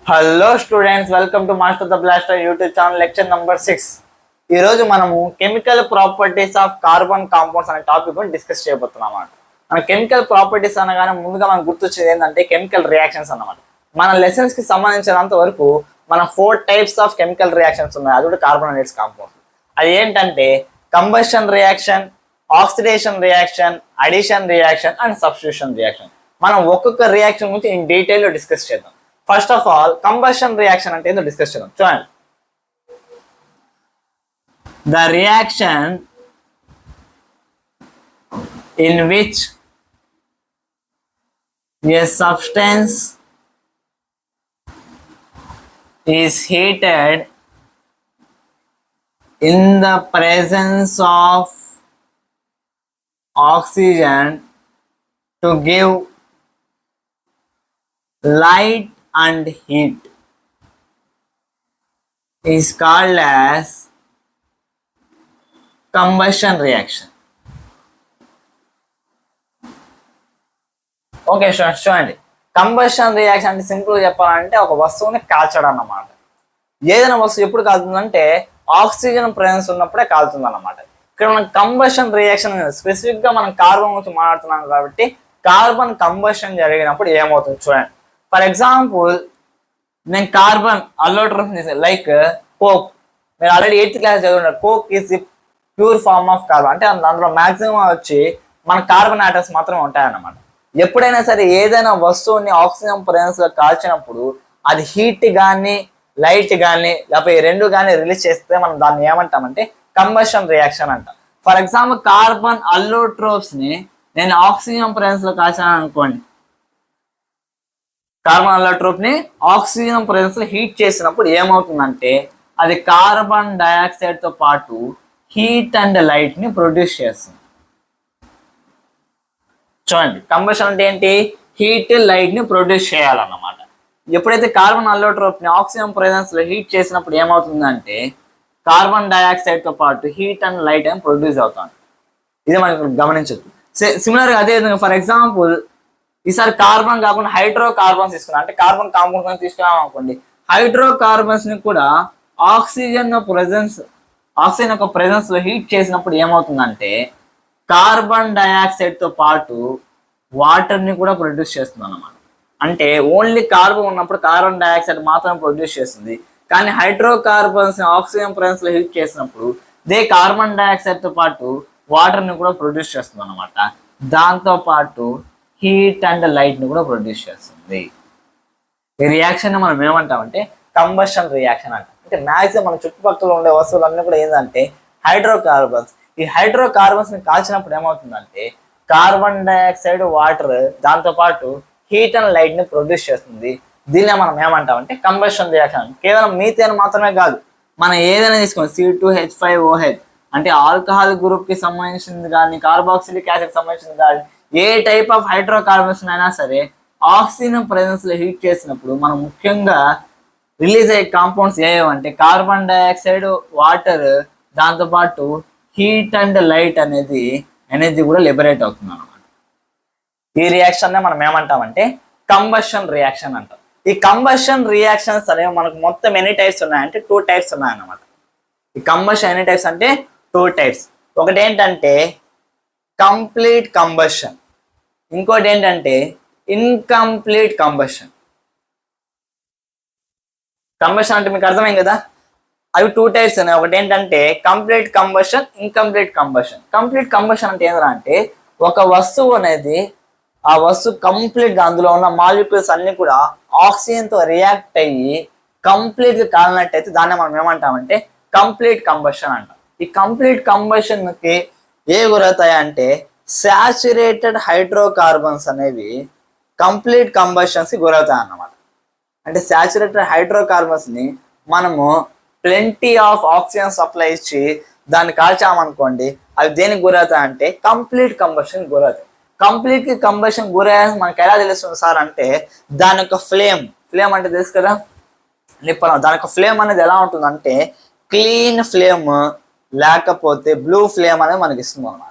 Hello students, welcome to master the blaster YouTube channel lecture number 6. ఈ రోజు మనము chemical properties of carbon compounds అనే topic discuss చేయబోతున్నాం అన్నమాట. మన కెమికల్ ప్రాపర్టీస్ అనగానే ముందుగా మనకు గుర్తొచ్చేది ఏంటంటే కెమికల్ రియాక్షన్స్ అన్నమాట. మన లెసన్స్ కి సంబంధించినంత వరకు మన 4 టైప్స్ ఆఫ్ కెమికల్ రియాక్షన్స్ ఉన్నాయి. అది కూడా కార్బోనేట్స్ కాంపౌండ్స్. అది ఏంటంటే combustion reaction, oxidation reaction, addition reaction and substitution reaction. మనం ఒక్కొక్క రియాక్షన్ గురించి ఇన్ డీటెయిల్ లో డిస్కస్ చేద్దాం. First of all combustion reaction అంటే ఏంటో డిస్కస్ చేద్దాం. చూడండి, the reaction in which A substance is heated in the presence of oxygen to give light and heat is called as combustion reaction. Okay students, చూడండి, combustion reaction అంటే simple గా చెప్పాలంటే ఒక వస్తువుని కాల్చడం అన్నమాట. ఏదైనా వస్తువు ఎప్పుడు కాలుతుందంటే ఆక్సిజన్ ప్రెసెన్స్ ఉన్నప్పుడే కాలుతుంది అన్నమాట. ఇక్కడ మనం కంబషన్ రియాక్షన్ స్పెసిఫిక్ గా మనం కార్బన్ గురించి మాట్లాడుతున్నాం కాబట్టి కార్బన్ కంబషన్ జరిగినప్పుడు ఏమవుతుంది చూడండి. ఫర్ ఎగ్జాంపుల్, నేను కార్బన్ అల్లోట్రోఫ్ లైక్ కోక్. మీరు ఆల్రెడీ 8th క్లాస్ చదువున్నారు. Coke is the pure form of carbon. అంటే అందులో మాక్సిమం వచ్చి మన కార్బన్ ఆటమ్స్ మాత్రమే ఉంటాయన్నమాట. ఎప్పుడైనా సరే ఏదైనా వస్తువుని ఆక్సిజన్ ప్రెసెన్స్ లో కాల్చినప్పుడు అది హీట్ కానీ లైట్ కానీ లేకపోతే రెండు కానీ రిలీజ్ చేస్తే మనం దాన్ని ఏమంటామంటే కంబషన్ రియాక్షన్ అంటాం. ఫర్ ఎగ్జాంపుల్, కార్బన్ అల్లోట్రోఫ్స్ ని నేను ఆక్సిజన్ ప్రెసెన్స్ లో కాల్చాను అనుకోండి. కార్బన్ అల్లోట్రోప్ ని ఆక్సిజన్ ప్రెసెన్స్ లో హీట్ చేసినప్పుడు ఏమవుతుందంటే అది కార్బన్ డైఆక్సైడ్ తో పాటు హీట్ అండ్ లైట్ ని ప్రొడ్యూస్ చేస్తుంది. చూడండి, కంబషన్ అంటే ఏంటి? హీట్ లైట్ ని ప్రొడ్యూస్ చేయాలన్నమాట. ఎప్పుడైతే కార్బన్ అల్లోట్రోప్ ని ఆక్సిజన్ ప్రెసెన్స్ లో హీట్ చేసినప్పుడు ఏమవుతుందంటే కార్బన్ డైఆక్సైడ్ తో పాటు హీట్ అండ్ లైట్ అని ప్రొడ్యూస్ అవుతుంది. ఇది మనకు గమనించదు. సిమిలర్ గా అదే విధంగా ఫర్ ఎగ్జాంపుల్, ఈసారి కార్బన్ కాకుండా హైడ్రో కార్బన్స్ తీసుకున్నాం. అంటే కార్బన్ కాంపౌండ్స్ తీసుకున్నాం అనుకోండి. హైడ్రో కార్బన్స్ ని కూడా ఆక్సిజన్ యొక్క ప్రెసెన్స్ లో హీట్ చేసినప్పుడు ఏమవుతుందంటే కార్బన్ డైఆక్సైడ్ తో పాటు వాటర్ ని కూడా ప్రొడ్యూస్ చేస్తుంది అన్నమాట. అంటే ఓన్లీ కార్బన్ ఉన్నప్పుడు కార్బన్ డైఆక్సైడ్ మాత్రం ప్రొడ్యూస్ చేస్తుంది. కానీ హైడ్రో కార్బన్స్ ని ఆక్సిజన్ ప్రెసెన్స్ లో హీట్ చేసినప్పుడు కార్బన్ డైఆక్సైడ్ తో పాటు వాటర్ ని కూడా ప్రొడ్యూస్ చేస్తుంది అనమాట. దాంతో పాటు హీట్ అండ్ లైట్ ని కూడా ప్రొడ్యూస్ చేస్తుంది. ఈ రియాక్షన్ మనం ఏమంటామంటే కంబషన్ రియాక్షన్ అంటాం. అంటే మ్యాక్సిమం మన చుట్టుపక్కల ఉండే వస్తువులన్నీ కూడా ఏంటంటే హైడ్రోకార్బన్స్. ఈ హైడ్రోకార్బన్స్ ని కాల్చినప్పుడు ఏమవుతుందంటే కార్బన్ డైఆక్సైడ్, వాటర్, దాంతో పాటు హీట్ అండ్ లైట్ ని ప్రొడ్యూస్ చేస్తుంది. దీన్నే మనం ఏమంటామంటే కంబషన్ రియాక్షన్. కేవలం మీథేన్ మాత్రమే కాదు, మనం ఏదైనా తీసుకోండి, C2H5OH అంటే ఆల్కహాల్ గ్రూప్ కి సంబంధించింది కానీ కార్బాక్సిలిక్ యాసిడ్ సంబంధించింది కానీ ఏ టైప్ ఆఫ్ హైడ్రోకార్బన్స్ అయినా సరే ఆక్సిజన్ ప్రెసెన్స్ లో హీట్ చేసినప్పుడు మనం ముఖ్యంగా రిలీజ్ అయ్యే కాంపౌండ్స్ ఏవంటే కార్బన్ డైఆక్సైడ్, వాటర్, దాంతోపాటు హీట్ అండ్ లైట్ అనేది ఎనర్జీ కూడా లిబరేట్ అవుతుంది అన్నమాట. ఈ రియాక్షన్ మనం ఏమంటామంటే కంబషన్ రియాక్షన్ అంటాం. ఈ కంబషన్ రియాక్షన్స్ అనేవి మనకు మొత్తం ఎన్ని టైప్స్ ఉన్నాయంటే 2 టైప్స్ ఉన్నాయన్నమాట. ఈ కంబషన్ ఎన్ని టైప్స్ అంటే 2 టైప్స్. ఒకటి ఏంటంటే కంప్లీట్ కంబషన్, ఇంకోటి ఏంటంటే ఇన్కంప్లీట్ కంబషన్. కంబషన్ అంటే మీకు అర్థమైంది కదా, అవి 2 టైప్స్ ఉన్నాయి. ఒకటి ఏంటంటే complete combustion, incomplete combustion. Complete combustion అంటే ఏంటంటే ఒక వస్తువు అనేది ఆ వస్తువు కంప్లీట్ గా అందులో ఉన్న మాలిక్యూల్స్ అన్ని కూడా ఆక్సిజన్ తో రియాక్ట్ అయ్యి కంప్లీట్ గా కాలినట్టయితే దాన్ని మనం ఏమంటామంటే కంప్లీట్ కంబషన్ అంటాం. ఈ కంప్లీట్ కంబషన్ కి ఏ గురవుతాయి అంటే సాచురేటెడ్ హైడ్రోకార్బన్స్ అనేవి కంప్లీట్ కంబషన్స్ కి గురవుతాయి అన్నమాట. అంటే సాచురేటెడ్ హైడ్రోకార్బన్స్ ని మనము ప్లెంటీ ఆఫ్ ఆక్సిజన్ సప్లై ఇచ్చి దాన్ని కాల్చామనుకోండి, అవి దేనికి గురవుతాయి అంటే కంప్లీట్ కంబషన్ గురవుతాయి. కంప్లీట్ కంబషన్ గురయ్యాలని మనకు ఎలా తెలుస్తుంది సార్ అంటే దాని యొక్క ఫ్లేమ్ అంటే తెలుసు కదా, నిప్పలం. దాని యొక్క ఫ్లేమ్ అనేది ఎలా ఉంటుందంటే క్లీన్ ఫ్లేమ్ లేకపోతే బ్లూ ఫ్లేమ్ అనేది మనకి ఇస్తుంది అన్నమాట.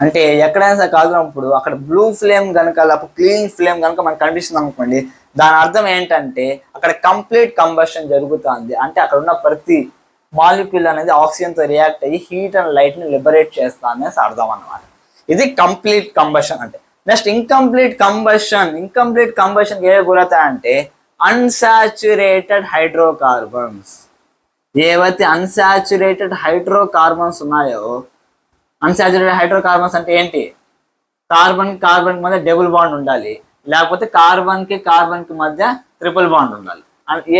అంటే ఎక్కడైనా సరే కాల్చినప్పుడు అక్కడ బ్లూ ఫ్లేమ్ కనుక లేకపోతే క్లీన్ ఫ్లేమ్ కనుక మనకు కనిపిస్తుంది అనుకోండి, దాని అర్థం ఏంటంటే అక్కడ కంప్లీట్ కంబషన్ జరుగుతుంది. అంటే అక్కడ ఉన్న ప్రతి మాలిక్యూల్ అనేది ఆక్సిజన్తో రియాక్ట్ అయ్యి హీట్ అండ్ లైట్ ని లిబరేట్ చేస్తా అనేసి అర్థం అన్నమాట. ఇది కంప్లీట్ కంబషన్ అంటే. నెక్స్ట్ ఇన్కంప్లీట్ కంబషన్ ఏ గురవుతాయంటే అన్సాచురేటెడ్ హైడ్రోకార్బన్స్. ఏవైతే అన్సాచురేటెడ్ హైడ్రోకార్బన్స్ ఉన్నాయో, అన్సాచురేటెడ్ హైడ్రోకార్బన్స్ అంటే ఏంటి? కార్బన్ మధ్య డబుల్ బాండ్ ఉండాలి, లేకపోతే కార్బన్ కి మధ్య ట్రిపుల్ బాండ్ ఉండాలి.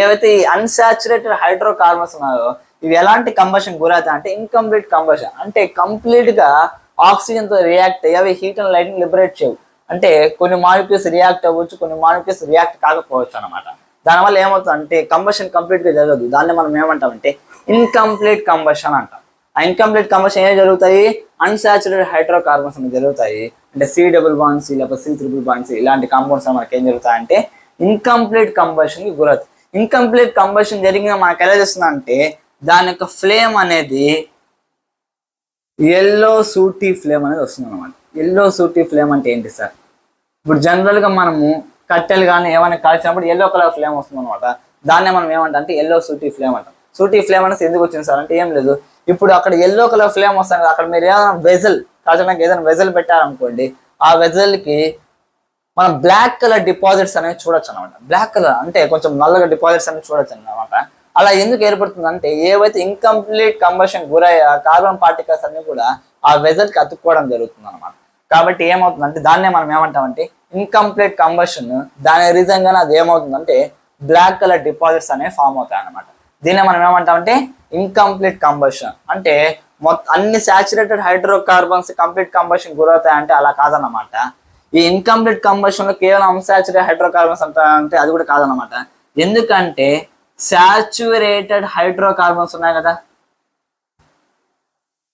ఏవైతే ఈ అన్సాచురేటెడ్ హైడ్రోకార్బన్స్ ఉన్నాయో ఇవి ఎలాంటి కంబషన్ గురవుతాయి అంటే ఇన్కంప్లీట్ కంబషన్. అంటే కంప్లీట్ గా ఆక్సిజన్ తో రియాక్ట్ అయ్యి అవి హీట్ అండ్ లైట్ ని లిబరేట్ చేయవు. అంటే కొన్ని మాలిక్యూల్స్ రియాక్ట్ అవ్వచ్చు, కొన్ని మాలిక్యూల్స్ రియాక్ట్ కాకపోవచ్చు అనమాట. దానివల్ల ఏమవుతుంది అంటే కంబషన్ కంప్లీట్ గా జరగదు. దాన్ని మనం ఏమంటామంటే ఇన్కంప్లీట్ కంబషన్ అంటాం. ఆ ఇన్కంప్లీట్ కంబషన్ ఏం జరుగుతాయి? అన్సాచురేటెడ్ హైడ్రోకార్బన్స్ అనేవి జరుగుతాయి. అంటే C+C లేకపోతే C++C ఇలాంటి కాంపౌండ్స్ మనకి ఏం జరుగుతాయంటే ఇన్కంప్లీట్ కంబషన్ కి గురవుతాయి. ఇన్కంప్లీట్ కంబషన్ జరిగిన మనకు ఎలా చేస్తుంది అంటే దాని యొక్క ఫ్లేమ్ అనేది ఎల్లో సూటీ ఫ్లేమ్ అనేది వస్తుంది అనమాట. ఎల్లో సూటీ ఫ్లేమ్ అంటే ఏంటి సార్? ఇప్పుడు జనరల్ గా మనము కట్టెలు కానీ ఏమైనా కాల్చినప్పుడు ఎల్లో కలర్ ఫ్లేమ్ వస్తుంది అనమాట. దాన్నే మనం ఏమంటాం అంటే ఎల్లో సూటీ ఫ్లేమ్ అంటాం. సూటీ ఫ్లేమ్ అనేది ఎందుకు వచ్చింది సార్ అంటే ఏం లేదు, ఇప్పుడు అక్కడ ఎల్లో కలర్ ఫ్లేమ్ వస్తుంది, అక్కడ మీరు ఏదైనా వెజల్ కాల్చడానికి ఏదైనా వెజల్ పెట్టారనుకోండి, ఆ వెజల్ కి మనం బ్లాక్ కలర్ డిపాజిట్స్ అనేవి చూడొచ్చు అనమాట. బ్లాక్ కలర్ అంటే కొంచెం నల్లగా డిపాజిట్స్ అనేవి చూడొచ్చు అనమాట. అలా ఎందుకు ఏర్పడుతుంది అంటే ఏవైతే ఇన్కంప్లీట్ కంబషన్ గురయ్యే కార్బన్ పార్టికల్స్ అన్ని కూడా ఆ వెజల్ కి అతుక్కోవడం జరుగుతుంది అనమాట. కాబట్టి ఏమవుతుందంటే దాన్నే మనం ఏమంటామంటే ఇన్కంప్లీట్ కంబషన్. దాని రీజన్ గానే అది ఏమవుతుందంటే బ్లాక్ కలర్ డిపాజిట్స్ అనేవి ఫామ్ అవుతాయి అనమాట. దీన్నే మనం ఏమంటామంటే ఇన్కంప్లీట్ కంబషన్. అంటే అన్ని సాచురేటెడ్ హైడ్రోకార్బన్స్ కంప్లీట్ కంబషన్ గురవుతాయి అంటే అలా కాదన్నమాట. ఈ ఇన్కంప్లీట్ కంబషన్ లో కేవలం అన్సాచురేటెడ్ హైడ్రోకార్బన్స్ అంటే అది కూడా కాదన్నమాట. ఎందుకంటే సాచురేటెడ్ హైడ్రోకార్బన్స్ ఉన్నాయి కదా,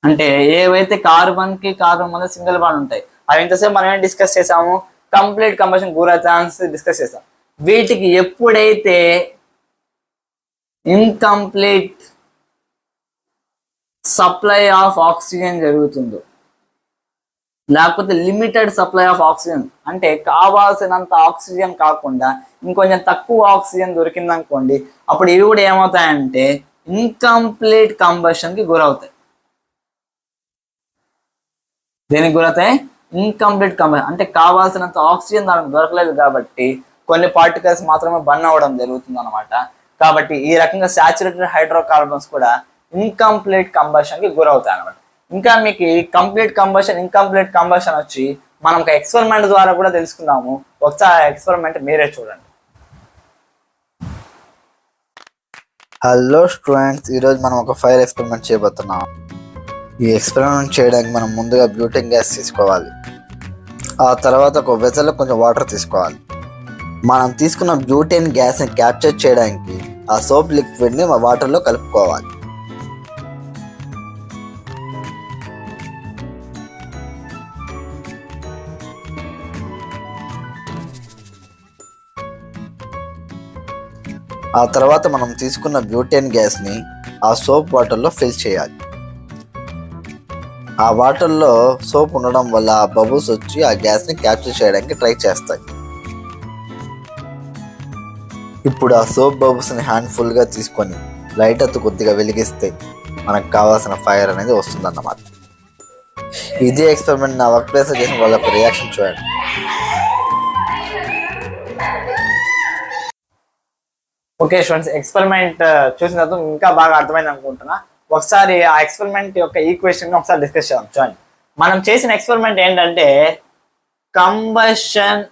అంటే ఏవైతే కార్బన్ మధ్య సింగిల్ బాండ్ ఉంటాయి అవి ఇంతసేపు మనం ఏం డిస్కస్ చేసాము, కంప్లీట్ కంబషన్ గురవుతాయని డిస్కస్ చేసాం. వీటికి ఎప్పుడైతే ఇన్కంప్లీట్ సప్లై ఆఫ్ ఆక్సిజన్ జరుగుతుందో, లేకపోతే లిమిటెడ్ సప్లై ఆఫ్ ఆక్సిజన్ అంటే కావాల్సినంత ఆక్సిజన్ కాకుండా ఇంకొంచెం తక్కువ ఆక్సిజన్ దొరికింది అనుకోండి, అప్పుడు ఇవి కూడా ఏమవుతాయంటే ఇన్కంప్లీట్ కంబషన్ కి గురవుతాయి. దేనికి గురవుతాయి? Incomplete combustion. అంటే కావాల్సినంత ఆక్సిజన్ దానికి దొరకలేదు కాబట్టి కొన్ని పార్టికల్స్ మాత్రమే బర్న్ అవ్వడం జరుగుతుంది అనమాట. కాబట్టి ఈ రకంగా సాచురేటెడ్ హైడ్రోకార్బన్స్ కూడా ఇన్కంప్లీట్ కంబషన్ కి గురవుతాయి అనమాట. ఇంకా మీకు కంప్లీట్ కంబషన్ ఇన్కంప్లీట్ కంబషన్ వచ్చి మనం ఒక ఎక్స్పెరిమెంట్ ద్వారా కూడా తెలుసుకుందాము. ఒకసారి ఎక్స్పెరిమెంట్ మీరే చూడండి. హలో స్టూడెంట్స్, ఈరోజు మనం ఒక ఫైర్ ఎక్స్పెరిమెంట్ చేయబోతున్నాం. ఈ ఎక్స్పెరిమెంట్ చేయడానికి మనం ముందుగా బ్యూటేన్ గ్యాస్ తీసుకోవాలి. ఆ తర్వాత ఒక వెసల్లో కొంచెం వాటర్ తీసుకోవాలి. మనం తీసుకున్న బ్యూటేన్ గ్యాస్ని క్యాప్చర్ చేయడానికి ఆ సోప్ లిక్విడ్ని వాటర్లో కలుపుకోవాలి. ఆ తర్వాత మనం తీసుకున్న బ్యూటేన్ గ్యాస్ని ఆ సోప్ వాటర్లో ఫిల్ చేయాలి. ఆ వాటర్లో సోప్ ఉండడం వల్ల ఆ బబుల్స్ వచ్చి ఆ గ్యాస్ని క్యాప్చర్ చేయడానికి ట్రై చేస్తాయి. ఇప్పుడు ఆ సోప్ బబుల్స్ని హ్యాండ్ఫుల్గా తీసుకొని లైటర్తో కొద్దిగా వెలిగిస్తే మనకు కావాల్సిన ఫైర్ అనేది వస్తుందన్నమాట. ఇదే ఎక్స్పెరిమెంట్ నా వర్క్ ప్లేస్లో చేసిన వాళ్ళ రియాక్షన్ చూడండి. ఓకే స్టూడెంట్స్, ఎక్స్పెరిమెంట్ చూసిన తర్వాత ఇంకా బాగా అర్థమైంది అనుకుంటున్నా. ఒకసారి ఆ ఎక్స్పెరిమెంట్ యొక్క ఈక్వేషన్ ఒకసారి డిస్కస్ చేద్దాం. చూడండి, మనం చేసిన ఎక్స్పెరిమెంట్ ఏంటంటే కంబషన్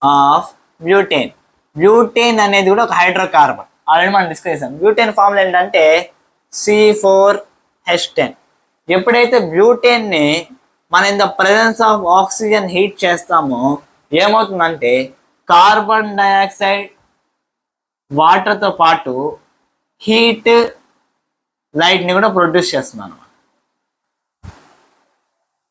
ఆఫ్ బ్యూటేన్. బ్యూటేన్ అనేది కూడా ఒక హైడ్రోకార్బన్. ఆల్రెడీ మనం డిస్కస్ చేసాం. బ్యూటేన్ ఫార్ములా ఏంటంటే C4H10. ఎప్పుడైతే బ్యూటేన్ ని మనం in the presence of oxygen heat చేస్తామో ఏమవుతుందంటే కార్బన్ డైఆక్సైడ్ వాటర్ తో పాటు హీట్ లైట్ ని కూడా ప్రొడ్యూస్ చేస్తున్నాను.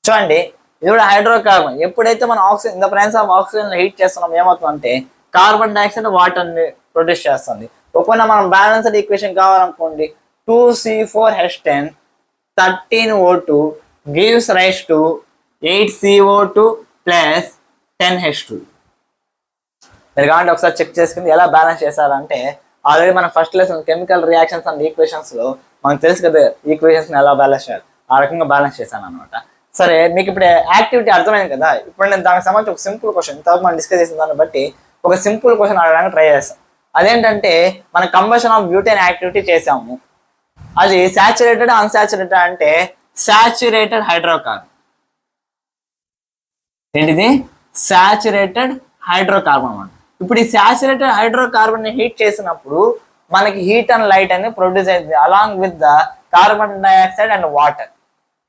చూడండి, ఇది కూడా హైడ్రోకార్బన్. ఎప్పుడైతే మనం oxygen in the presence of oxygen heat చేస్తున్నాం ఏమవుతుందంటే కార్బన్ డైఆక్సైడ్ వాటర్ ని ప్రొడ్యూస్ చేస్తుంది. ఒకవేళ మనం బ్యాలెన్స్డ్ ఈక్వేషన్ కావాలనుకోండి 2C4H10 13O2 gives rise to 8CO2 plus 10H2. మీరు కావాలంటే ఒకసారి చెక్ చేసుకుని ఎలా బ్యాలెన్స్ చేశారంటే ఆల్రెడీ మనం first lesson chemical reactions and equations లో మనకు తెలుసు కదా ఈక్వేషన్స్ ఎలా బ్యాలెన్స్ చేయాలి, ఆ రకంగా బ్యాలెన్స్ చేశాను అనమాట. సరే, మీకు ఇప్పుడు యాక్టివిటీ అర్థమైంది కదా. ఇప్పుడు నేను దానికి సంబంధించి ఒక సింపుల్ క్వశ్చన్ ఇంతవరకు మనం డిస్కస్ చేసిన దాన్ని బట్టి ఒక సింపుల్ క్వశ్చన్ అడగడానికి ట్రై చేస్తాం. అదేంటంటే మన కంబషన్ ఆఫ్ బ్యూటేన్ యాక్టివిటీ చేసాము, అది సాచురేటెడ్ అన్సాచురేటెడ్ అంటే సాచురేటెడ్ హైడ్రోకార్బన్. ఏంటిది? సాచురేటెడ్ హైడ్రోకార్బన్ అన్నమాట. ఇప్పుడు ఈ సాచురేటెడ్ హైడ్రోకార్బన్ ని హీట్ చేసినప్పుడు మనకి హీట్ అండ్ లైట్ అనేది ప్రొడ్యూస్ అయింది along with the carbon dioxide and water.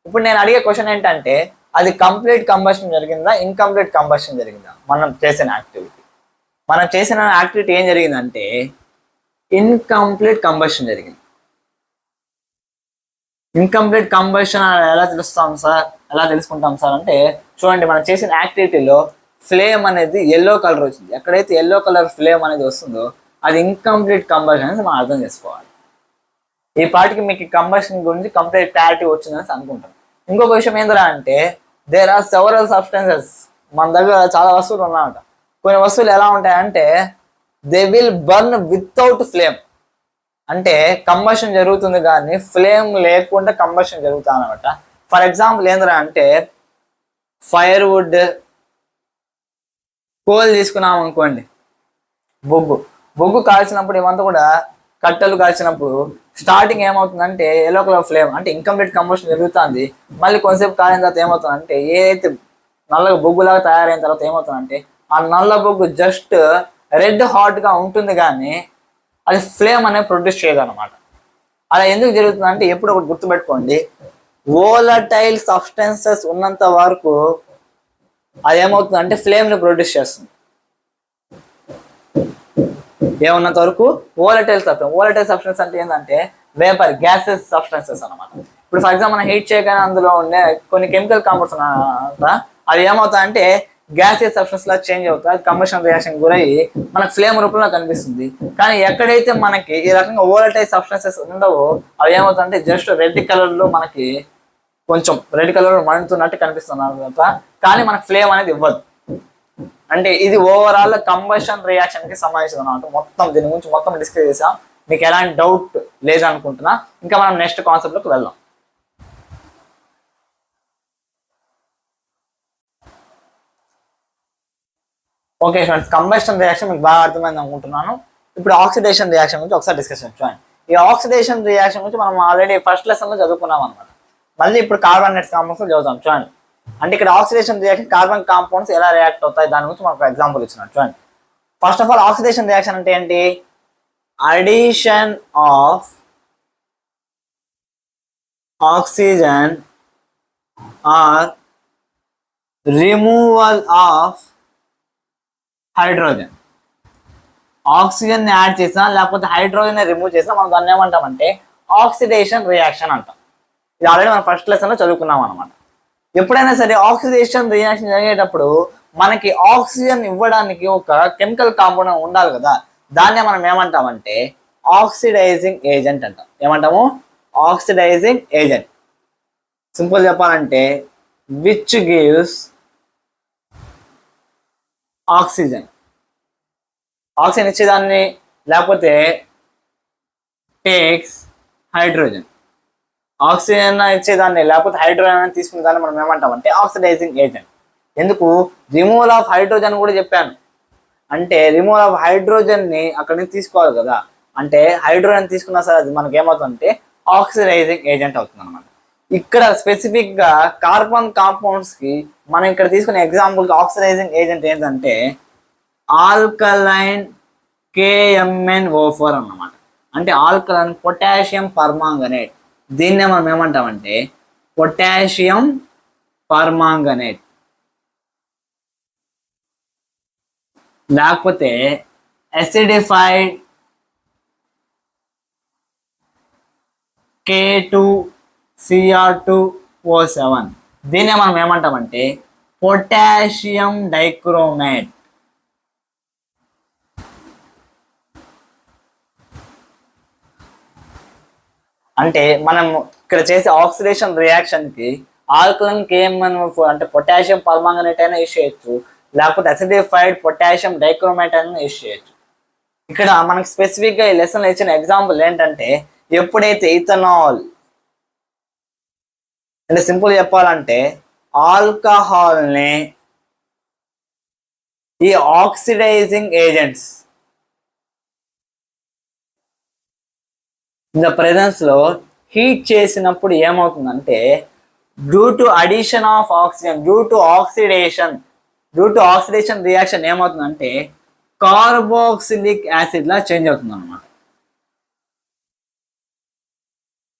ఇప్పుడు నేను అడిగే క్వశ్చన్ ఏంటంటే అది కంప్లీట్ కంబషన్ జరిగిందా, ఇన్కంప్లీట్ కంబషన్ జరిగిందా? మనం చేసిన యాక్టివిటీ ఏం జరిగిందంటే ఇన్కంప్లీట్ కంబషన్ జరిగింది. ఇన్కంప్లీట్ కంబషన్ ఎలా తెలుసుకుంటాం సార్ అంటే చూడండి, మనం చేసిన యాక్టివిటీలో ఫ్లేమ్ అనేది ఎల్లో కలర్ వచ్చింది. ఎక్కడైతే ఎల్లో కలర్ ఫ్లేమ్ అనేది వస్తుందో అది ఇన్కంప్లీట్ కంబషన్ అనేది మనం అర్థం చేసుకోవాలి. ఈ పాటికి మీకు కంబషన్ గురించి కంప్లీట్ క్లారిటీ వచ్చిందని అనుకుంటాం. ఇంకొక విషయం ఏంటంటే అంటే దేర్ ఆర్ సెవరల్ సబ్స్టెన్సెస్. మన దగ్గర చాలా వస్తువులు ఉన్నాయట. కొన్ని వస్తువులు ఎలా ఉంటాయంటే they will burn without flame, అంటే కంబషన్ జరుగుతుంది కానీ ఫ్లేమ్ లేకుండా కంబషన్ జరుగుతుంది అనమాట. ఫర్ ఎగ్జాంపుల్ ఏంటంటే అంటే ఫైర్ వుడ్, కోల్ తీసుకున్నాం అనుకోండి, బొగ్గు కాల్చినప్పుడు ఇవంతా కూడా కట్టెలు కాల్చినప్పుడు స్టార్టింగ్ ఏమవుతుందంటే ఎల్లో కలర్ ఫ్లేమ్ అంటే ఇన్కంప్లీట్ కంబషన్ జరుగుతుంది. మళ్ళీ కొంతసేపు కాలిన తర్వాత ఏమవుతుందంటే ఏదైతే నల్లగా బొగ్గులాగా తయారైన తర్వాత ఏమవుతుందంటే ఆ నల్ల బొగ్గు జస్ట్ రెడ్ హాట్ గా ఉంటుంది కానీ అది ఫ్లేమ్ అనేది ప్రొడ్యూస్ చేయదు అనమాట. అలా ఎందుకు జరుగుతుందంటే ఎప్పుడు ఒకటి గుర్తుపెట్టుకోండి, వోలటైల్ సబ్స్టెన్సెస్ ఉన్నంత వరకు అది ఏమవుతుంది అంటే ఫ్లేమ్ ని ప్రొడ్యూస్ చేస్తుంది. ఏమున్నంత వరకు వోలటైల్ సబ్స్టెన్స్ అంటే ఏంటంటే వేపర్ గ్యాసెస్ సబ్స్టెన్సెస్ అనమాట. ఇప్పుడు ఫర్ ఎగ్జాంపుల్ మనం హీట్ చేయగానే అందులో ఉండే కొన్ని కెమికల్ కాంపౌండ్స్ అన్నమాట, అవి ఏమవుతాయంటే గ్యాసెస్ సబ్స్టెన్స్ లా చేంజ్ అవుతాయి. అది కంబషన్ రియాక్షన్ గురయ్యి మనకు ఫ్లేమ్ రూపంలో కనిపిస్తుంది. కానీ ఎక్కడైతే మనకి ఈ రకంగా వోలటైల్ సబ్స్టెన్సెస్ ఉండవో అవి ఏమవుతాయంటే జస్ట్ రెడ్ కలర్ లో మనకి కొంచెం రెడ్ కలర్ మండుతున్నట్టు కనిపిస్తుంది అనమాట. కానీ మనకు ఫ్లేమ్ అనేది ఇవ్వదు. అంటే ఇది ఓవరాల్ కంబషన్ రియాక్షన్ కి సంబంధించిన అనమాట. మొత్తం దీని గురించి మొత్తం డిస్కస్ చేసాం. మీకు ఎలాంటి డౌట్ లేదనుకుంటున్నా. ఇంకా మనం నెక్స్ట్ కాన్సెప్ట్ లోకి వెళ్దాం. ఓకే ఫ్రెండ్స్, కంబషన్ రియాక్షన్ మీకు బాగా అర్థమైంది అనుకుంటున్నాను. ఇప్పుడు ఆక్సిడేషన్ రియాక్షన్ గురించి ఒకసారి డిస్కషన్ చూడండి. ఈ ఆక్సిడేషన్ రియాక్షన్ గురించి మనం ఆల్రెడీ ఫస్ట్ లెసన్ లో చదువుకున్నాం అనమాట. మళ్ళీ ఇప్పుడు కార్బనేట్స్ కాంపౌండ్స్ చదువుతాం చూడండి. అంటే ఇక్కడ ఆక్సిడేషన్ రియాక్షన్ కార్బన్ కాంపౌండ్స్ ఎలా రియాక్ట్ అవుతాయి దాని గురించి మనకు ఎగ్జాంపుల్ ఇచ్చినట్టు చూడండి. First of all oxidation reaction అంటే ఏంటి? Addition of oxygen or removal of hydrogen. Oxygen ని యాడ్ చేసినా లేకపోతే హైడ్రోజన్ ని రిమూవ్ చేసినా మనం దాన్ని ఏమంటామంటే ఆక్సిడేషన్ రియాక్షన్ అంటాం. ఇది ఆల్రెడీ మనం ఫస్ట్ లెసన్ లో చదువుకున్నాం అనమాట. ఎప్పుడైనా సరే ఆక్సిడేషన్ రియాక్షన్ జరిగేటప్పుడు మనకి ఆక్సిజన్ ఇవ్వడానికి ఒక కెమికల్ కాంపౌండ్ ఉండాలి కదా, దాన్నే మనం ఏమంటామంటే ఆక్సిడైజింగ్ ఏజెంట్ అంటాం. ఏమంటాము? Oxidizing agent. సింపుల్ చెప్పాలంటే విచ్ గివ్స్ ఆక్సిజన్ ఇచ్చేదాన్ని లేకపోతే టేక్స్ హైడ్రోజన్. ఆక్సిజన్ ఇచ్చేదాన్ని లేకపోతే హైడ్రోజన్ తీసుకునే దాన్ని మనం ఏమంటామంటే ఆక్సిడైజింగ్ ఏజెంట్. ఎందుకు? రిమూవల్ ఆఫ్ హైడ్రోజన్ కూడా చెప్పాను. అంటే రిమూవల్ ఆఫ్ హైడ్రోజన్ ని అక్కడి నుంచి తీసుకోవాలి కదా, అంటే హైడ్రోజన్ తీసుకున్నా సరే అది మనకి ఏమవుతుందంటే ఆక్సిడైజింగ్ ఏజెంట్ అవుతుంది అనమాట. ఇక్కడ స్పెసిఫిక్ గా కార్బన్ కాంపౌండ్స్ కి మనం ఇక్కడ తీసుకునే ఎగ్జాంపుల్ ఆక్సిడైజింగ్ ఏజెంట్ ఏంటంటే ఆల్కలైన్ KMnO4 అన్నమాట. అంటే ఆల్కలైన్ పొటాషియం పర్మాంగనేట్. దీన్నే మనం ఏమంటామంటే పొటాషియం పర్మాంగనేట్ లేకపోతే అసిడిఫైడ్ K2Cr2O7. దీన్నే మనం ఏమంటామంటే పొటాషియం డైక్రోమేట్. అంటే మనం ఇక్కడ చేసే ఆక్సిడేషన్ రియాక్షన్ కి ఆల్కలైన్ KMnO4 అంటే పొటాషియం పర్మాంగనేట్ అయినా యూస్ చేయొచ్చు, లేకపోతే అసిడిఫైడ్ పొటాషియం డైక్రోమేట్ అయినా యూస్ చేయొచ్చు. ఇక్కడ మనకి స్పెసిఫిక్ గా ఈ లెసన్ ఇచ్చిన ఎగ్జాంపుల్ ఏంటంటే, ఎప్పుడైతే ఇథనాల్ అంటే సింపుల్ చెప్పాలంటే ఆల్కహాల్ ని ఈ oxidizing agents in the presence లో హీట్ చేసినప్పుడు ఏమవుతుందంటే, due to addition of oxygen, due to oxidation reaction ఏమవుతుందంటే కార్బాక్సిలిక్ యాసిడ్ లా చేంజ్ అవుతుంది అనమాట.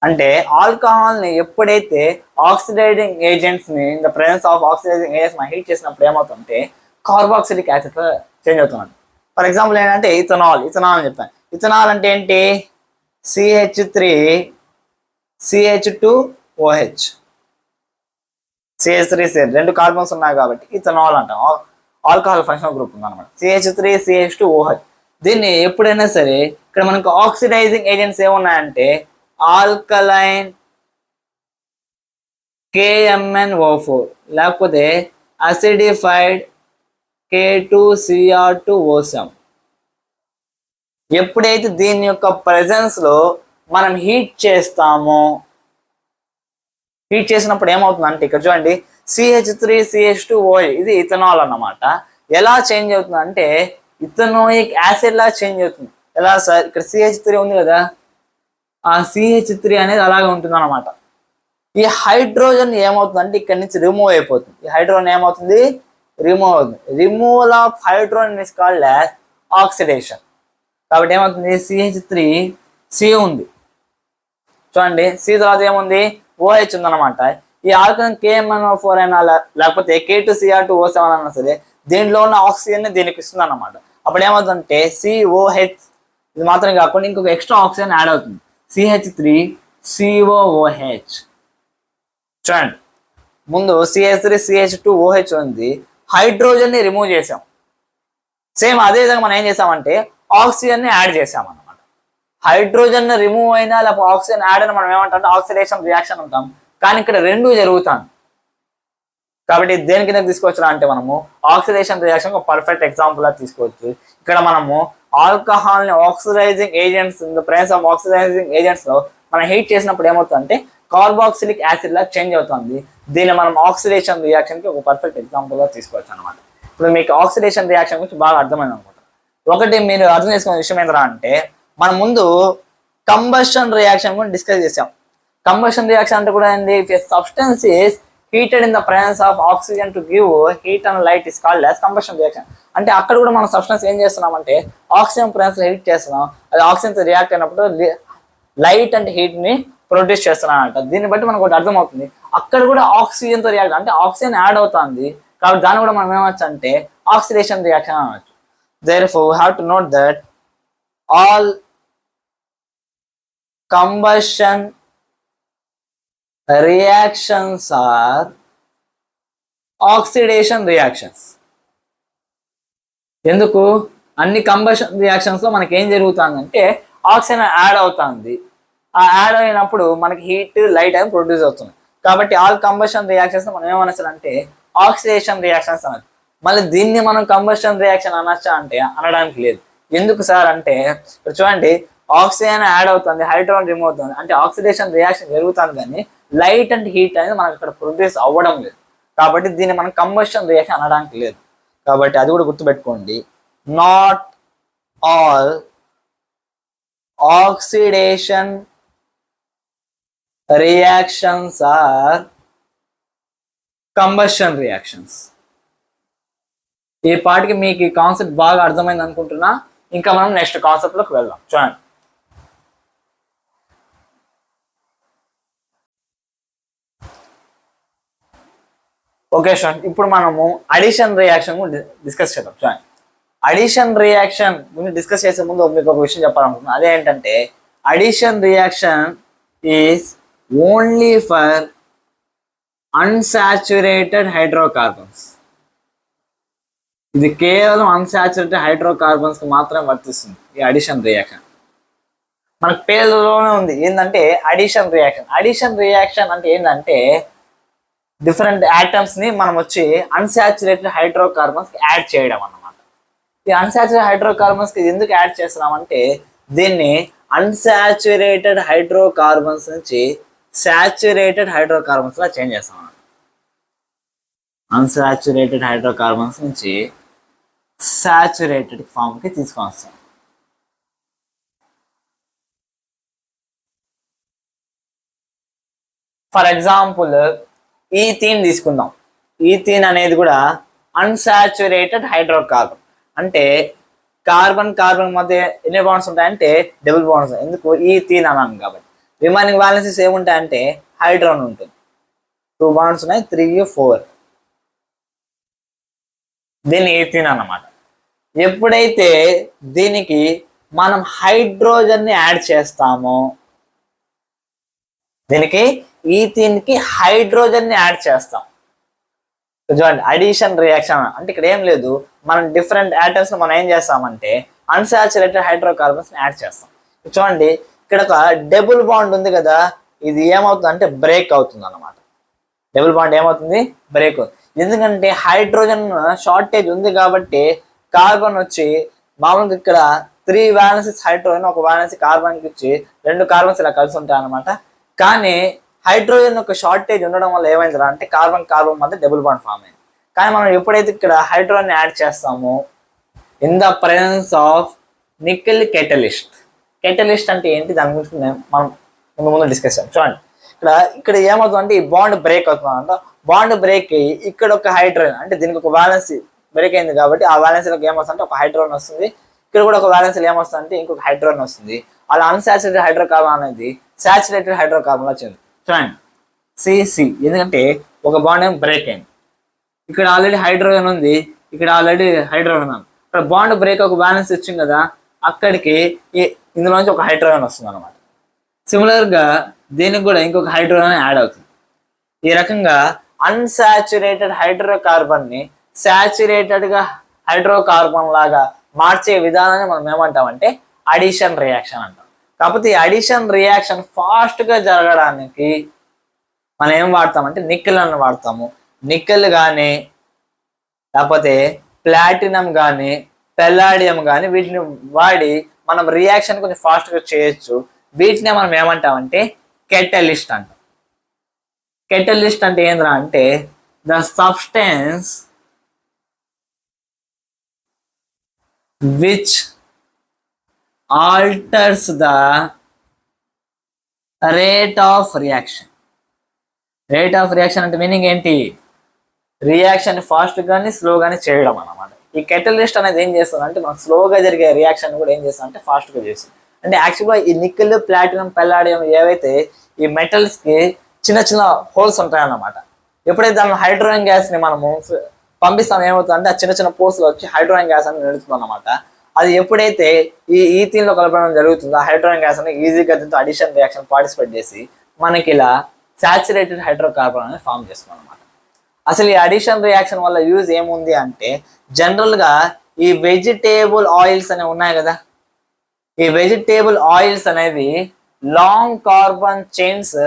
అంటే ఆల్కహాల్ ని ఎప్పుడైతే ఆక్సిడైజింగ్ ఏజెంట్స్ ని in the presence of oxidizing agents మనం హీట్ చేసినప్పుడు ఏమవుతుందంటే కార్బాక్సిలిక్ యాసిడ్ లా చేంజ్ అవుతుంది. ఫర్ ఎగ్జాంపుల్ ఏంటంటే ఇథనాల్ అని చెప్పాను. ఇథనాల్ అంటే ఏంటి? CH3CH2OH, CH3 రెండు కార్బన్స్ ఉన్నాయి కాబట్టి ఇథనాల్ అంటాం. ఆల్కహాల్ ఫంక్షనల్ గ్రూప్ ఉంది అనమాట, CH3CH2OH. దీన్ని ఎప్పుడైనా సరే ఇక్కడ మనకు ఆక్సిడైజింగ్ ఏజెంట్స్ ఏమున్నాయంటే ఆల్కలైన్ KMnO4 లేకపోతే అసిడిఫైడ్ K2Cr2O7. ఎప్పుడైతే దీని యొక్క ప్రెజెన్స్ లో మనం హీట్ చేసినప్పుడు ఏమవుతుందంటే ఇక్కడ చూడండి CH3CH2OH ఇది ఇథనాల్ అన్నమాట. ఎలా చేంజ్ అవుతుంది అంటే ఇథనోయిక్ యాసిడ్ లా చేంజ్ అవుతుంది. ఎలా సార్? ఇక్కడ CH3 ఉంది కదా, ఆ CH3 అనేది అలాగే ఉంటుంది అనమాట. ఈ హైడ్రోజన్ ఏమవుతుందంటే ఇక్కడ నుంచి రిమూవ్ అయిపోతుంది. ఈ హైడ్రోజన్ ఏమవుతుంది? రిమూవ్ అవుతుంది. Removal of hydrogen is called as oxidation. కాబట్టి ఏమవుతుంది? CH3C ఉంది చూడండి, C తర్వాత ఏముంది? OH ఉందన్నమాట. ఈ ఆల్కలైన్ KMnO4 అయినా లేకపోతే K2Cr2O7 అయినా సరే దీంట్లో ఉన్న ఆక్సిజన్ దీనికి ఇస్తుంది అన్నమాట. అప్పుడు ఏమవుతుందంటే COH ఇది మాత్రం కాకుండా ఇంకొక ఎక్స్ట్రా ఆక్సిజన్ యాడ్ అవుతుంది, CH3COOH. చూడండి, ముందు CH3CH2OH ఉంది, హైడ్రోజన్ ని రిమూవ్ చేసాం. సేమ్ అదే విధంగా మనం ఏం చేసామంటే ఆక్సిజన్ ని యాడ్ చేసాం అన్నమాట. హైడ్రోజన్ రిమూవ్ అయినా లేకపోతే ఆక్సిజన్ యాడ్ అయినా మనం ఏమంటాం? ఆక్సిడేషన్ రియాక్షన్ అంటాం. కానీ ఇక్కడ రెండు జరుగుతాను కాబట్టి దేని కింద తీసుకోవచ్చురా అంటే మనము ఆక్సిడేషన్ రియాక్షన్ ఒక పర్ఫెక్ట్ ఎగ్జాంపుల్ లా తీసుకోవచ్చు. ఇక్కడ మనము ఆల్కహాల్ ని oxidizing agents in the presence of oxidizing agents లో మనం హీట్ చేసినప్పుడు ఏమవుతుందంటే కార్బాక్సిలిక్ యాసిడ్ లా చేంజ్ అవుతుంది. దీన్ని మనం ఆక్సిడేషన్ రియాక్షన్ కి ఒక పర్ఫెక్ట్ ఎగ్జాంపుల్ గా తీసుకోవచ్చు అనమాట. ఇప్పుడు మీకు ఆక్సిడేషన్ రియాక్షన్ గురించి బాగా అర్థమైంది అనుకుంటా. ఒకటి మీరు అర్థం చేసుకునే విషయం ఏంటంటే అంటే మనం ముందు కంబషన్ రియాక్షన్ గురించి డిస్కస్ చేసాం. కంబషన్ రియాక్షన్ అంటే కూడా ఏంటి? Substance is heated in the presence of oxygen to give heat and light is called as combustion reaction. అంటే అక్కడ కూడా మనం సబ్స్టెన్స్ ఏం చేస్తున్నామంటే ఆక్సిజన్ ప్రెసెన్స్ లో హీట్ చేస్తున్నాం, అది ఆక్సిజన్ తో రియాక్ట్ అయినప్పుడు లైట్ అండ్ హీట్ ని ప్రొడ్యూస్ చేస్తున్నాం అంట. దీన్ని బట్టి మనకు ఒకటి అర్థమవుతుంది, అక్కడ కూడా ఆక్సిజన్ తో రియాక్ట్ అంటే ఆక్సిజన్ యాడ్ అవుతుంది కాబట్టి దాన్ని కూడా మనం ఏమవచ్చు అంటే ఆక్సిడేషన్ రియాక్షన్ అనవచ్చు. Therefore, we have to note that all combustion reactions are oxidation reactions. ఎందుకు? అన్ని కంబషన్ రియాక్షన్స్ లో మనకి ఏం జరుగుతుందంటే ఆక్సిజన్ యాడ్ అవుతుంది. ఆ యాడ్ అయినప్పుడు మనకి హీట్ లైట్ అని ప్రొడ్యూస్ అవుతుంది. కాబట్టి ఆల్ కంబషన్ రియాక్షన్స్ మనం ఏమనొచ్చు అంటే ఆక్సిడేషన్ రియాక్షన్స్ అనొచ్చు. మళ్ళీ దీన్ని మనం కంబషన్ రియాక్షన్ అనొచ్చా అంటే అనడానికి లేదు. ఎందుకు సార్ అంటే ఇప్పుడు చూడండి, ఆక్సిజన్ యాడ్ అవుతుంది, హైడ్రోజన్ రిమూవ్ అవుతుంది, అంటే ఆక్సిడేషన్ రియాక్షన్ జరుగుతుంది కానీ లైట్ అండ్ హీట్ అనేది మనకు ఇక్కడ ప్రొడ్యూస్ అవ్వడం లేదు. కాబట్టి దీన్ని మనం కంబషన్ రియాక్షన్ అనడానికి లేదు. కాబట్టి అది కూడా గుర్తుపెట్టుకోండి, not all oxidation reactions are combustion reactions. ఈ పాటికి మీకు ఈ కాన్సెప్ట్ బాగా అర్థమైంది అనుకుంటున్నా. ఇంకా మనం నెక్స్ట్ కాన్సెప్ట్ లోకి వెళ్దాం. చూడండి, ఓకే సార్, ఇప్పుడు మనము అడిషన్ రియాక్షన్ గురించి డిస్కస్ చేద్దాం. చూడండి, అడిషన్ రియాక్షన్ గురించి డిస్కస్ చేసే ముందు మీకు ఒక విషయం చెప్పాలనుకుంటున్నాను. అదేంటంటే addition reaction is only for unsaturated hydrocarbons. ఇది కేవలం అన్సాచురేటెడ్ హైడ్రోకార్బన్స్ కి మాత్రమే వర్తిస్తుంది ఈ అడిషన్ రియాక్షన్. మనకు పేరులోనే ఉంది ఏంటంటే అడిషన్ రియాక్షన్. అడిషన్ రియాక్షన్ అంటే ఏంటంటే డిఫరెంట్ ఆటమ్స్ ని మనం వచ్చి అన్సాచురేటెడ్ హైడ్రోకార్బన్స్ యాడ్ చేయడం అన్నమాట. ఈ అన్సాచురేటెడ్ హైడ్రోకార్బన్స్ కి ఎందుకు యాడ్ చేస్తున్నామంటే దీన్ని అన్సాచురేటెడ్ హైడ్రోకార్బన్స్ నుంచి సాచురేటెడ్ హైడ్రోకార్బన్స్ లా చేంజ్ చేస్తాం. అన్సాచురేటెడ్ హైడ్రోకార్బన్స్ నుంచి సాచురేటెడ్ ఫామ్ కి తీసుకొని వస్తాం. ఫర్ ఎగ్జాంపుల్ ఈథీన్ తీసుకుందాం. ఈథీన్ అనేది కూడా అన్సాచురేటెడ్ హైడ్రోకార్బన్. అంటే కార్బన్ కార్బన్ మధ్య ఎన్ని బాండ్స్ ఉంటాయంటే డబుల్ బాండ్స్. ఎందుకు ఈథీన్ అన్నాను కాబట్టి. రిమైనింగ్ బ్యాలెన్సెస్ ఏముంటాయంటే హైడ్రోన్ ఉంటుంది. 2 బాండ్స్ ఉన్నాయి, 3 4. దీన్ని ఈథీన్ అన్నమాట. ఎప్పుడైతే దీనికి మనం హైడ్రోజన్ ని యాడ్ చేస్తామో, దీనికి ఈథీన్ కి హైడ్రోజన్ ని యాడ్ చేస్తాం. చూడండి, అడిషన్ రియాక్షన్ అంటే ఇక్కడ ఏం లేదు, మనం డిఫరెంట్ యాటమ్స్ మనం ఏం చేస్తామంటే అన్సాచురేటెడ్ హైడ్రోకార్బన్స్ ని యాడ్ చేస్తాం. చూడండి, ఇక్కడ ఒక డబుల్ బాండ్ ఉంది కదా, ఇది ఏమవుతుంది అంటే బ్రేక్ అవుతుంది అన్నమాట. డబుల్ బాండ్ ఏమవుతుంది, బ్రేక్. ఎందుకంటే హైడ్రోజన్ షార్టేజ్ ఉంది కాబట్టి కార్బన్ వచ్చి మామూలుగా ఇక్కడ 3 వ్యాలెన్సెస్ హైడ్రోజన్, 1 వ్యాలెన్స్ కార్బన్ కి ఇచ్చి 2 కార్బన్స్ ఇలా కలిసి ఉంటాయి అనమాట. కానీ హైడ్రోజన్ ఒక షార్టేజ్ ఉండడం వల్ల ఏమైందిరా అంటే కార్బన్ కార్బన్ మధ్య డబుల్ బాండ్ ఫామ్ అయింది. కానీ మనం ఎప్పుడైతే ఇక్కడ హైడ్రోజన్ యాడ్ చేస్తామో in the presence of nickel catalyst. Catalyst అంటే ఏంటి, దాని గురించి మనం ముందు డిస్కస్ చేద్దాం. చూడండి, ఇక్కడ ఏమవుతుంది అంటే ఈ బాండ్ బ్రేక్ అవుతుంది అంట. బాండ్ బ్రేక్ అయ్యి ఇక్కడ ఒక హైడ్రోజన్ అంటే దీనికి ఒక వ్యాలెన్స్ బ్రేక్ అయింది కాబట్టి ఆ వ్యాలెన్స్ లోకి ఏమొస్తుంది అంటే ఒక హైడ్రోజన్ వస్తుంది. ఇక్కడ కూడా ఒక వ్యాలెన్స్ ఏమొస్తుంది అంటే ఇంకొక హైడ్రోజన్ వస్తుంది. అలా అన్సాచురేటెడ్ హైడ్రోకార్బన్ అనేది సాచురేటెడ్ హైడ్రోకార్బన్ వచ్చింది. చూడండి, సిసి. ఎందుకంటే ఒక బాండ్ ఏమో బ్రేక్ అయింది, ఇక్కడ ఆల్రెడీ హైడ్రోజన్ ఉంది, ఇక్కడ ఆల్రెడీ హైడ్రోజన్ ఉంది. ఇక్కడ బాండ్ బ్రేక్ ఒక బ్యాలెన్స్ వచ్చింది కదా, అక్కడికి ఇందులోంచి ఒక హైడ్రోజన్ వస్తుంది అనమాట. సిమిలర్ గా దీనికి కూడా ఇంకొక హైడ్రోజన్ యాడ్ అవుతుంది. ఈ రకంగా అన్సాచురేటెడ్ హైడ్రోకార్బన్ ని సాచురేటెడ్ గా హైడ్రోకార్బన్ లాగా మార్చే విధానాన్ని మనం ఏమంటామంటే అడిషన్ రియాక్షన్ అంటాం. కాకపోతే ఈ అడిషన్ రియాక్షన్ ఫాస్ట్ గా జరగడానికి మనం ఏం వాడతామంటే నికెల్ అని వాడతాము. నికెల్ కానీ లేకపోతే ప్లాటినం కానీ పెల్లాడియం కానీ వీటిని వాడి మనం రియాక్షన్ కొంచెం ఫాస్ట్ గా చేయొచ్చు. వీటినే మనం ఏమంటామంటే కెటలిస్ట్ అంటాం. కెటలిస్ట్ అంటే ఏంద్రా అంటే the substance which altars the rate of reaction. Rate of reaction అంటే మీనింగ్ ఏంటి, రియాక్షన్ ఫాస్ట్ గానీ స్లో గానీ చేయడం అన్నమాట. ఈ కెటలిస్ట్ అనేది ఏం చేస్తుంది అంటే మనం స్లోగా జరిగే రియాక్షన్ కూడా ఏం చేస్తాం అంటే ఫాస్ట్ గా చేస్తుంది. అంటే యాక్చువల్గా ఈ నికెల్ ప్లాటినం పెల్లాడియం ఏవైతే ఈ మెటల్స్ కి చిన్న చిన్న హోల్స్ ఉంటాయన్నమాట. ఎప్పుడైతే దాని హైడ్రోజన్ గ్యాస్ ని మనము పంపిస్తాం ఏమవుతుందంటే ఆ చిన్న చిన్న పోర్స్ లో వచ్చి హైడ్రోజన్ గ్యాస్ అని నడుస్తుంది అనమాట. అది ఎప్పుడైతే ఈ ఈథీన్ లో కలపడం జరుగుతుందో హైడ్రోజన్ గ్యాస్ అని ఈజీగా దీంతో అడిషన్ రియాక్షన్ పార్టిసిపేట్ చేసి మనకి ఇలా సాచురేటెడ్ హైడ్రోకార్బన్ అనేది ఫామ్ చేస్తుంది అనమాట. అసలు ఈ అడిషన్ రియాక్షన్ వల్ల యూజ్ ఏముంది అంటే జనరల్ గా ఈ వెజిటేబుల్ ఆయిల్స్ అనేవి ఉన్నాయి కదా, ఈ వెజిటేబుల్ ఆయిల్స్ అనేవి long carbon chains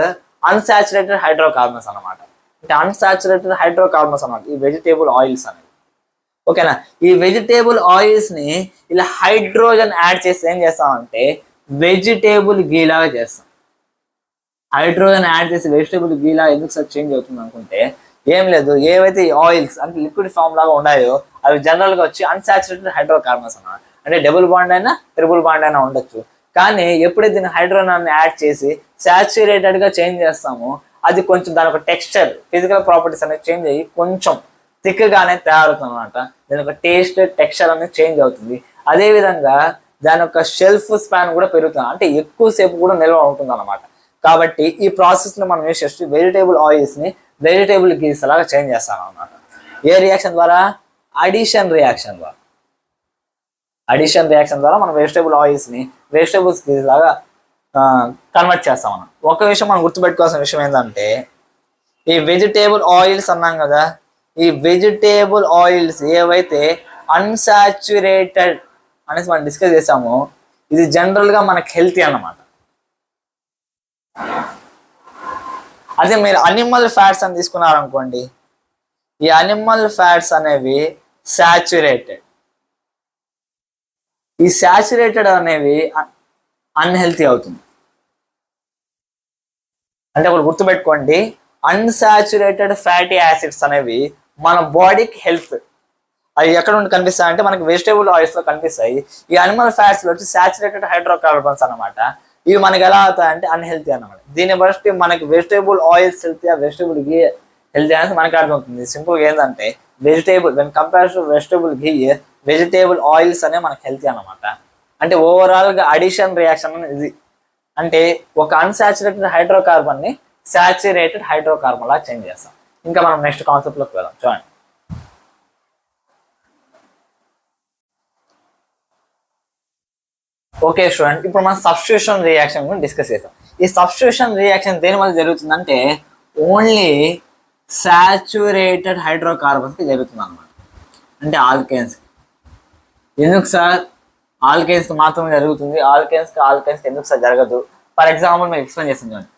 unsaturated hydrocarbons అనమాట. అంటే అన్సాచురేటెడ్ హైడ్రోకార్బన్స్ అనమాట ఈ వెజిటేబుల్ ఆయిల్స్ అనేవి. ఓకేనా, ఈ వెజిటేబుల్ ఆయిల్స్ ని ఇలా హైడ్రోజన్ యాడ్ చేసి ఏం చేస్తామంటే వెజిటేబుల్ గీ లాగా చేస్తాం. హైడ్రోజన్ యాడ్ చేసి వెజిటేబుల్ గీ లాగా ఎందుకు సార్ చేంజ్ అవుతుంది అనుకుంటే ఏం లేదు, ఏవైతే ఆయిల్స్ అంటే లిక్విడ్ ఫామ్ లాగా ఉన్నాయో అవి జనరల్ గా వచ్చి అన్సాచురేటెడ్ హైడ్రోకార్బన్స్ అన్నమాట. అంటే డబుల్ బాండ్ అయినా ట్రిపుల్ బాండ్ అయినా ఉండొచ్చు. కానీ ఎప్పుడైతే దీన్ని హైడ్రోజన్ యాడ్ చేసి సాచురేటెడ్ గా చేంజ్ చేస్తామో అది కొంచెం దాని ఒక టెక్స్చర్ ఫిజికల్ ప్రాపర్టీస్ అనేది చేంజ్ అయ్యి కొంచెం థిక్ గానే తయారవుతుంది అనమాట. దాని ఒక టేస్ట్ టెక్స్చర్ అనేది చేంజ్ అవుతుంది. అదే విధంగా దాని యొక్క షెల్ఫ్ స్పాన్ కూడా పెరుగుతుంది, అంటే ఎక్కువ సేపు కూడా నిల్వ ఉంటుంది అనమాట. కాబట్టి ఈ ప్రాసెస్ ని మనం యూస్ చేసి వెజిటేబుల్ ఆయిల్స్ ని వెజిటేబుల్ గీస్ లాగా చేంజ్ చేస్తాం అనమాట. ఏ రియాక్షన్ ద్వారా, అడిషన్ రియాక్షన్ ద్వారా. అడిషన్ రియాక్షన్ ద్వారా మనం వెజిటేబుల్ ఆయిల్స్ ని వెజిటేబుల్స్ గీస్ లాగా కన్వర్ట్ చేస్తాం అన్నమాట. ఒక విషయం మనం గుర్తుపెట్టుకోవాల్సిన విషయం ఏంటంటే ఈ వెజిటేబుల్ ఆయిల్స్ అన్నాం కదా, ఈ వెజిటేబుల్ ఆయిల్స్ ఏవైతే అన్సాచురేటెడ్ అనేసి మనం డిస్కస్ చేసామో ఇది జనరల్ గా మనకు హెల్తీ అన్నమాట. అదే మీరు అనిమల్ ఫ్యాట్స్ అని తీసుకున్నారనుకోండి, ఈ అనిమల్ ఫ్యాట్స్ అనేవి సాచురేటెడ్. ఈ సాచురేటెడ్ అనేవి అన్హెల్తీ అవుతుంది. అంటే ఒకటి గుర్తుపెట్టుకోండి, అన్సాచురేటెడ్ ఫ్యాటీ యాసిడ్స్ అనేవి మన బాడీకి హెల్త్. అవి ఎక్కడ నుండి కనిపిస్తాయి అంటే మనకి వెజిటేబుల్ ఆయిల్స్ లో కనిపిస్తాయి. ఈ అనిమల్ ఫ్యాట్స్ లో వచ్చి సాచురేటెడ్ హైడ్రోకార్బన్స్ అనమాట. ఇవి మనకి ఎలా అవుతాయంటే అన్హెల్తీ అనమాట. దీన్ని బట్టి మనకి వెజిటేబుల్ ఆయిల్స్ హెల్తీ, వెజిటేబుల్ ఘీ హెల్తీ అనేది మనకి అర్థమవుతుంది. సింపుల్గా ఏంటంటే vegetable when compare to vegetable ghee, vegetable oils అనే మనకి హెల్తీ అనమాట. అంటే ఓవరాల్ గా అడిషన్ రియాక్షన్ ఇది. అంటే ఒక అన్సాచురేటెడ్ హైడ్రోకార్బన్ ని సాచురేటెడ్ హైడ్రోకార్బన్ లా చేంజ్ చేస్తాం. ఇంకా మనం నెక్స్ట్ కాన్సెప్ట్ లోకి వెళ్దాం. చూడండి, ఓకే స్టూడెంట్, ఇప్పుడు మనం సబ్స్టిట్యూషన్ రియాక్షన్ గురించి డిస్కస్ చేస్తాం. ఈ సబ్స్టిట్యూషన్ రియాక్షన్ దేని వల్ల జరుగుతుందంటే ఓన్లీ సాచురేటెడ్ హైడ్రోకార్బన్స్ కి జరుగుతుంది అనమాట. అంటే ఆల్కేన్స్. ఎందుకు సార్ ఆల్కేన్స్ కి మాత్రమే జరుగుతుంది, ఆల్కేన్స్ ఎందుకు సార్ జరగదు? ఫర్ ఎగ్జాంపుల్ మేము ఎక్స్ప్లెయిన్ చేస్తాం చూడండి.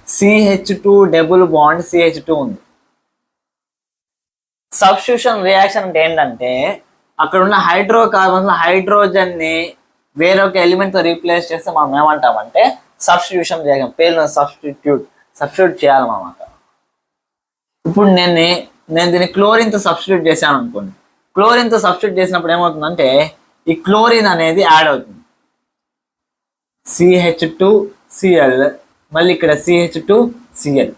CH2 డబుల్ బాండ్ CH2 ఉంది. సబ్స్టిట్యూషన్ రియాక్షన్ అంటే ఏంటంటే అక్కడ ఉన్న హైడ్రోకార్బన్స్ హైడ్రోజన్ ని వేరొక ఎలిమెంట్ తో రీప్లేస్ చేస్తే మనం ఏమంటామంటే సబ్స్టిట్యూషన్ రియాక్షన్. పేరు సబ్స్టిట్యూట్ చేయాలన్నమాట. ఇప్పుడు నేను దీన్ని క్లోరిన్ తో సబ్స్టిట్యూట్ చేశాను అనుకోండి. క్లోరిన్ తో సబ్స్టిట్యూట్ చేసినప్పుడు ఏమవుతుందంటే ఈ క్లోరిన్ అనేది యాడ్ అవుతుంది. CH2Cl, మళ్ళీ ఇక్కడ CH2Cl.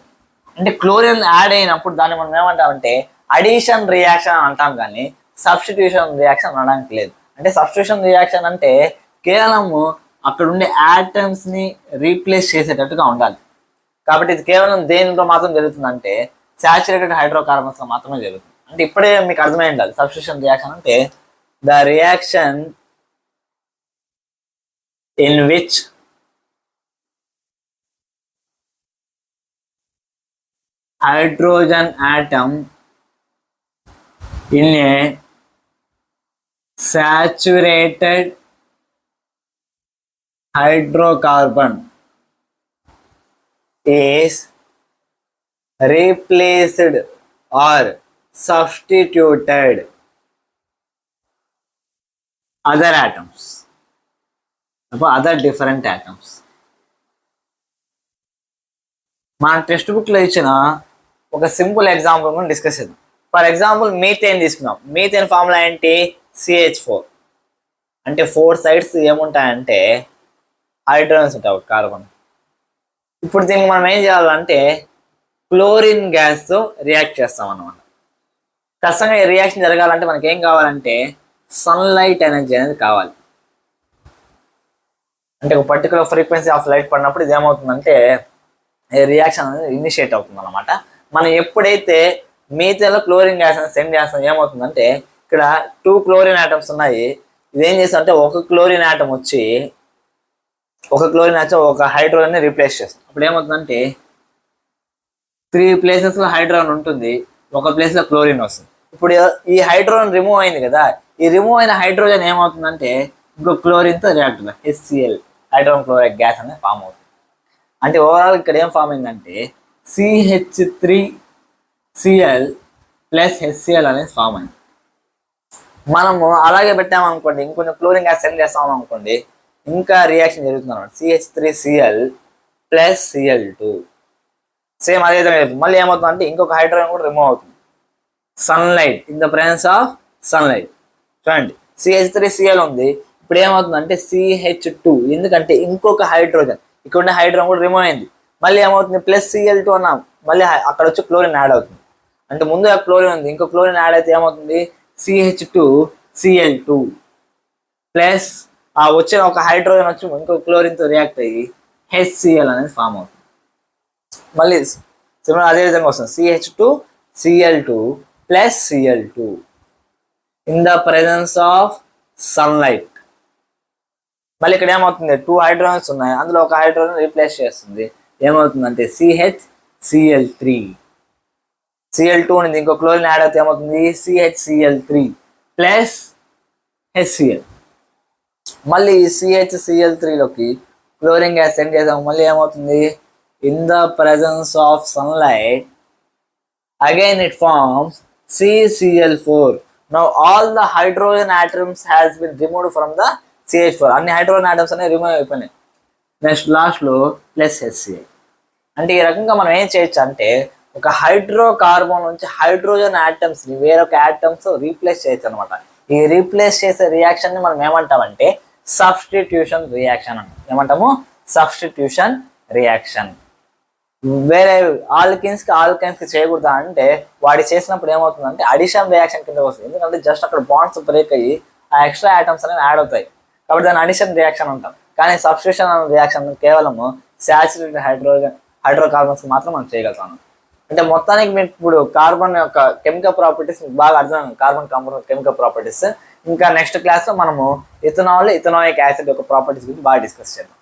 అంటే క్లోరిన్ యాడ్ అయినప్పుడు దాన్ని మనం ఏమంటామంటే అడిషన్ రియాక్షన్ అని అంటాం, కానీ సబ్స్టిట్యూషన్ రియాక్షన్ అనడానికి లేదు. అంటే సబ్స్టిట్యూషన్ రియాక్షన్ అంటే కేవలము అక్కడ ఉండే యాటమ్స్ ని రీప్లేస్ చేసేటట్టుగా ఉండాలి. కాబట్టి ఇది కేవలం దేనిలో మాత్రం జరుగుతుందంటే సాచురేటెడ్ హైడ్రోకార్బన్స్ లో మాత్రమే జరుగుతుంది. అంటే ఇప్పుడే మీకు అర్థమై ఉండాలి సబ్స్టిట్యూషన్ రియాక్షన్ అంటే the reaction in which hydrogen atom in a saturated hydrocarbon is replaced or substituted other atoms, other different atoms. మన టెక్స్ట్ బుక్ లో ఇచ్చిన ఒక సింపుల్ ఎగ్జాంపుల్ మనం డిస్కస్ చేద్దాం. ఫర్ ఎగ్జాంపుల్ మీథేన్ తీసుకున్నాం. మీథేన్ ఫార్ములా ఏంటి? CH4. అంటే 4 సైడ్స్ ఏముంటాయంటే హైడ్రోజన్స్ ఉంటాయి కార్బన్. ఇప్పుడు దీనికి మనం ఏం చేయాలంటే క్లోరిన్ గ్యాస్ తో రియాక్ట్ చేస్తాం అన్నమాట. ఖచ్చితంగా ఈ రియాక్షన్ జరగాలంటే మనకి ఏం కావాలంటే సన్లైట్ ఎనర్జీ అనేది కావాలి. అంటే ఒక పర్టికులర్ ఫ్రీక్వెన్సీ ఆఫ్ లైట్ పడినప్పుడు ఇది ఏమవుతుందంటే రియాక్షన్ అనేది ఇనిషియేట్ అవుతుంది అనమాట. మనం ఎప్పుడైతే మీథేన్లో క్లోరిన్ గ్యాస్ అనేది సెండ్ చేస్తాం ఏమవుతుందంటే ఇక్కడ 2 క్లోరిన్ ఆటమ్స్ ఉన్నాయి. ఇదేం చేస్తామంటే ఒక క్లోరిన్ ఆటమ్ వచ్చి ఒక హైడ్రోజన్ ని రీప్లేస్ చేస్తాం. అప్పుడు ఏమవుతుందంటే 3 ప్లేసెస్ లో హైడ్రోజన్ ఉంటుంది, ఒక ప్లేస్ లో క్లోరిన్ వస్తుంది. ఇప్పుడు ఈ హైడ్రోజన్ రిమూవ్ అయింది కదా, ఈ రిమూవ్ అయిన హైడ్రోజన్ ఏమవుతుందంటే ఇంకో క్లోరిన్ తో రియాక్ట్ అవుతుంది. HCl హైడ్రోజన్ క్లోరైడ్ గ్యాస్ అనేది ఫామ్ అవుతుంది. అంటే ఓవరాల్ ఇక్కడ ఏం ఫామ్ అయిందంటే CH3Cl ప్లస్ HCl అనేది ఫామ్ అయింది. మనము అలాగే పెట్టామనుకోండి, ఇంకొంచెం క్లోరిన్ గ్యాస్ సెండ్ చేస్తాం అనుకోండి, ఇంకా రియాక్షన్ జరుగుతుంది అనమాట. CH3Cl ప్లస్ Cl2 సేమ్ అదే విధంగా. మళ్ళీ ఏమవుతుందంటే ఇంకొక హైడ్రోజన్ కూడా రిమూవ్ అవుతుంది. Sunlight, in the presence of sunlight. చూడండి, CH3Cl ఉంది, ఇప్పుడు ఏమవుతుందంటే CH2, ఎందుకంటే ఇంకొక హైడ్రోజన్ ఇక్కడ ఉన్న హైడ్రోజన్ కూడా రిమూవ్ అయింది. మళ్ళీ ఏమవుతుంది ప్లస్ Cl2 అన్నాం, మళ్ళీ అక్కడ వచ్చి క్లోరిన్ యాడ్ అవుతుంది. అంటే ముందు క్లోరిన్ ఉంది, ఇంకో క్లోరిన్ యాడ్ అయితే ఏమవుతుంది CH2Cl2 ప్లస్ ఆ వచ్చిన ఒక హైడ్రోజన్ వచ్చి ఇంకో క్లోరిన్ తో రియాక్ట్ అయ్యి HCl అనేది ఫామ్ అవుతుంది. మళ్ళీ సిమిలర్ అదే విధంగా వస్తుంది CH2Cl2 plus Cl2 in the presence of sunlight. మళ్ళీ ఇక్కడ ఏమవుతుంది 2 హైడ్రోజన్స్ ఉన్నాయి, అందులో ఒక హైడ్రోజన్ రీప్లేస్ చేస్తుంది. ఏమవుతుందంటే CHCl3. Cl2 అనేది ఇంకో క్లోరిన్ యాడ్ అయితే ఏమవుతుంది CHCl3 ప్లస్ HCl. మళ్ళీ CHCl3 లోకి క్లోరిన్ గ్యాస్ సెండ్ చేసాము, మళ్ళీ ఏమవుతుంది in the presence of sunlight, again it forms CCl4. Now all the hydrogen atoms has been removed from the CH4. అన్ని హైడ్రోజన్ ఆటమ్స్ అనేవి remove అయిపోయినాయి. నెక్స్ట్ లాస్ట్లో plus HCl. అంటే ఈ రకంగా మనం ఏం చేయొచ్చు అంటే ఒక హైడ్రోకార్బన్ నుంచి హైడ్రోజన్ ఆటమ్స్ ని వేరొక ఆటమ్స్ రీప్లేస్ చేయొచ్చు అనమాట. ఈ రీప్లేస్ చేసే రియాక్షన్ ని మనం ఏమంటామంటే సబ్స్టిట్యూషన్ రియాక్షన్ అంటాం. ఏమంటాము? Substitution reaction. వేరే ఆల్కిన్స్ కి చేయకూడదా అంటే వాడి చేసినప్పుడు ఏమవుతుందంటే అడిషన్ రియాక్షన్ కింద వస్తుంది. ఎందుకంటే జస్ట్ అక్కడ బాండ్స్ బ్రేక్ అయ్యి ఆ ఎక్స్ట్రా ఆటమ్స్ అనేవి యాడ్ అవుతాయి కాబట్టి దాన్ని అడిషన్ రియాక్షన్ అంటాం. కానీ సబ్స్టిట్యూషన్ రియాక్షన్ కేవలము సాచురేటెడ్ హైడ్రోకార్బన్స్ మాత్రం మనం చేయగలుగుతాం. అంటే మొత్తానికి మీకు ఇప్పుడు కార్బన్ యొక్క కెమికల్ ప్రాపర్టీస్ మీకు బాగా అర్థమైంది. Carbon compound chemical properties. ఇంకా నెక్స్ట్ క్లాస్ లో మనము ఇథనాయిక్ యాసిడ్ యొక్క ప్రాపర్టీస్ గురించి బాగా డిస్కస్ చేద్దాం.